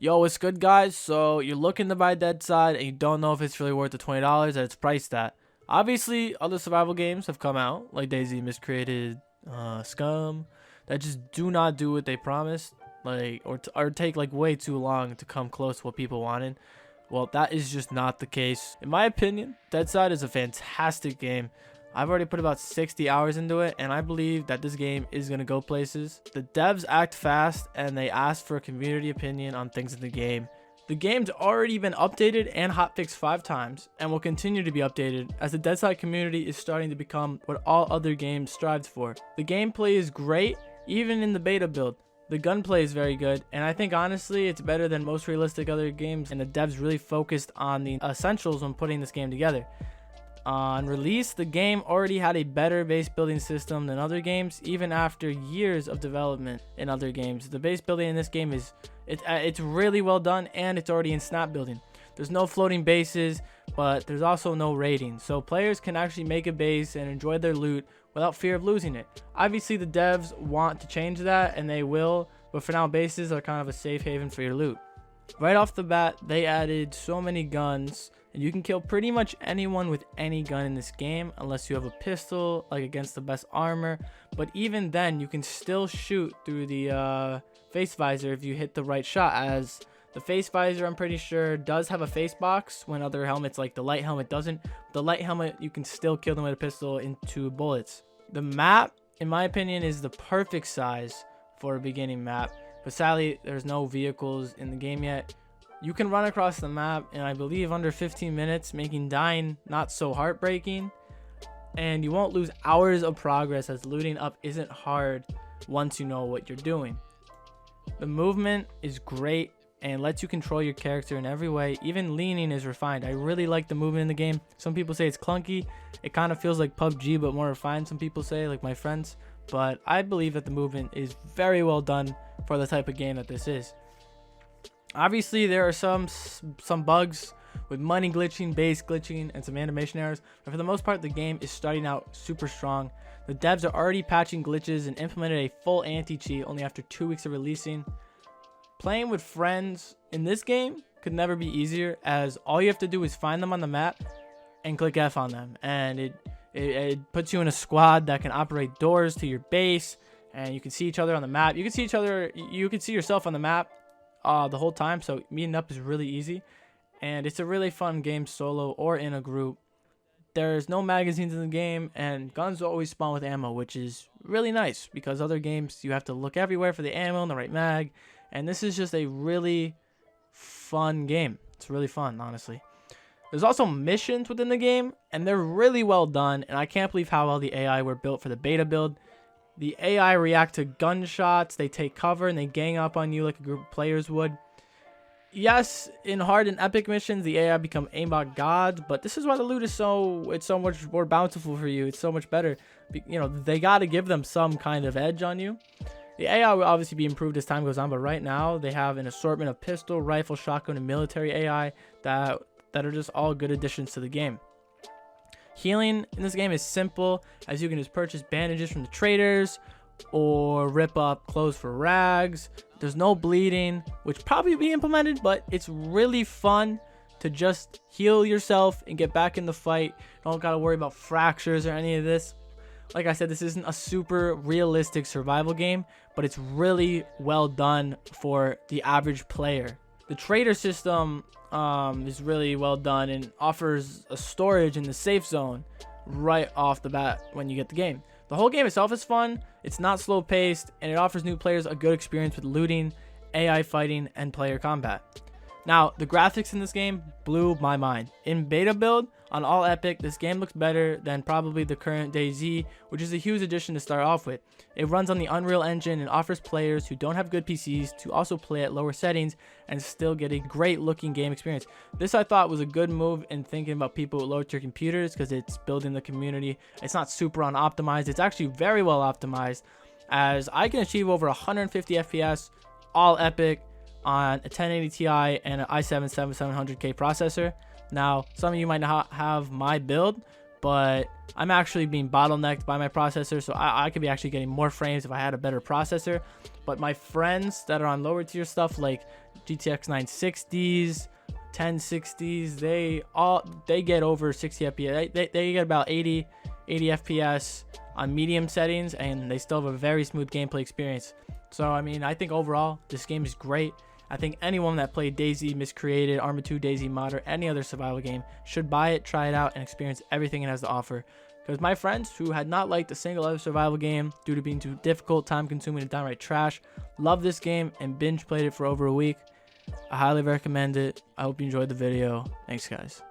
Yo, what's good, guys? So you're looking to buy Deadside and you don't know if it's really worth the $20 that it's priced at. Obviously, other survival games have come out, like DayZ, Miscreated, Scum, that just do not do what they promised, like or take like way too long to come close to what people wanted. Well, that is just not the case. In my opinion, Deadside is a fantastic game. I've already put about 60 hours into it, and I believe that this game is going to go places. The devs act fast, and they ask for a community opinion on things in the game. The game's already been updated and hotfixed 5 times, and will continue to be updated, as the Deadside community is starting to become what all other games strives for. The gameplay is great, even in the beta build. The gunplay is very good, and I think honestly it's better than most realistic other games, and the devs really focused on the essentials when putting this game together. On release, the game already had a better base building system than other games, even after years of development in other games. The base building in this game it's really well done, and it's already in snap building. There's no floating bases, but there's also no raiding, so players can actually make a base and enjoy their loot without fear of losing it. Obviously, the devs want to change that, and they will, but for now, bases are kind of a safe haven for your loot. Right off the bat, they added so many guns, and you can kill pretty much anyone with any gun in this game unless you have a pistol, like against the best armor. But even then, you can still shoot through the face visor if you hit the right shot, as the face visor, I'm pretty sure, does have a face box when other helmets like the light helmet doesn't. The light helmet, you can still kill them with a pistol into bullets. The map, in my opinion, is the perfect size for a beginning map, but sadly there's no vehicles in the game yet. You can run across the map in, I believe, under 15 minutes, making dying not so heartbreaking, and you won't lose hours of progress, as looting up isn't hard once you know what you're doing. The movement is great and lets you control your character in every way. Even leaning is refined. I really like the movement in the game. Some people say it's clunky. It kind of feels like PUBG but more refined, some people say, like my friends, but I believe that the movement is very well done for the type of game that this is. Obviously, there are some bugs with money glitching, base glitching, and some animation errors, but for the most part, the game is starting out super strong. The devs are already patching glitches and implemented a full anti-cheat only after 2 weeks of releasing. Playing with friends in this game could never be easier, as all you have to do is find them on the map and click F on them, and it puts you in a squad that can operate doors to your base, and you can see each other on the map. You can see each other, you can see yourself on the map the whole time, so meeting up is really easy, and it's a really fun game solo or in a group. There's no magazines in the game, and guns always spawn with ammo, which is really nice, because other games you have to look everywhere for the ammo and the right mag, and this is just a really fun game. It's really fun, honestly. There's also missions within the game, and they're really well done, and I can't believe how well the AI were built for the beta build. The AI react to gunshots, they take cover, and they gang up on you like a group of players would. Yes, in hard and epic missions, the AI become aimbot gods, but this is why the loot is so much more bountiful for you. It's so much better. You know, they got to give them some kind of edge on you. The AI will obviously be improved as time goes on, but right now they have an assortment of pistol, rifle, shotgun, and military AI that are just all good additions to the game. Healing in this game is simple, as you can just purchase bandages from the traders or rip up clothes for rags. There's no bleeding, which probably be implemented, but it's really fun to just heal yourself and get back in the fight. You don't gotta worry about fractures or any of this. Like I said, this isn't a super realistic survival game, but it's really well done for the average player. The trader system is really well done and offers a storage in the safe zone right off the bat when you get the game. The whole game itself is fun, it's not slow paced, and it offers new players a good experience with looting, AI fighting, and player combat. Now, the graphics in this game blew my mind. In beta build, on all epic, this game looks better than probably the current DayZ, which is a huge addition to start off with. It runs on the Unreal Engine and offers players who don't have good PCs to also play at lower settings and still get a great looking game experience. This I thought was a good move in thinking about people with lower tier computers, because it's building the community. It's not super unoptimized, it's actually very well optimized, as I can achieve over 150 FPS, all epic, on a 1080 Ti and an i7 7700K processor. Now, some of you might not have my build, but I'm actually being bottlenecked by my processor, so I could be actually getting more frames if I had a better processor. But my friends that are on lower tier stuff like GTX 960s, 1060s, they get over 60 FPS. They get about 80 FPS on medium settings, and they still have a very smooth gameplay experience. So I mean, I think overall this game is great. I think anyone that played DayZ, Miscreated, Arma 2, DayZ Mod, or any other survival game should buy it, try it out, and experience everything it has to offer. Because my friends who had not liked a single other survival game due to being too difficult, time-consuming, and downright trash, love this game and binge played it for over a week. I highly recommend it. I hope you enjoyed the video. Thanks, guys.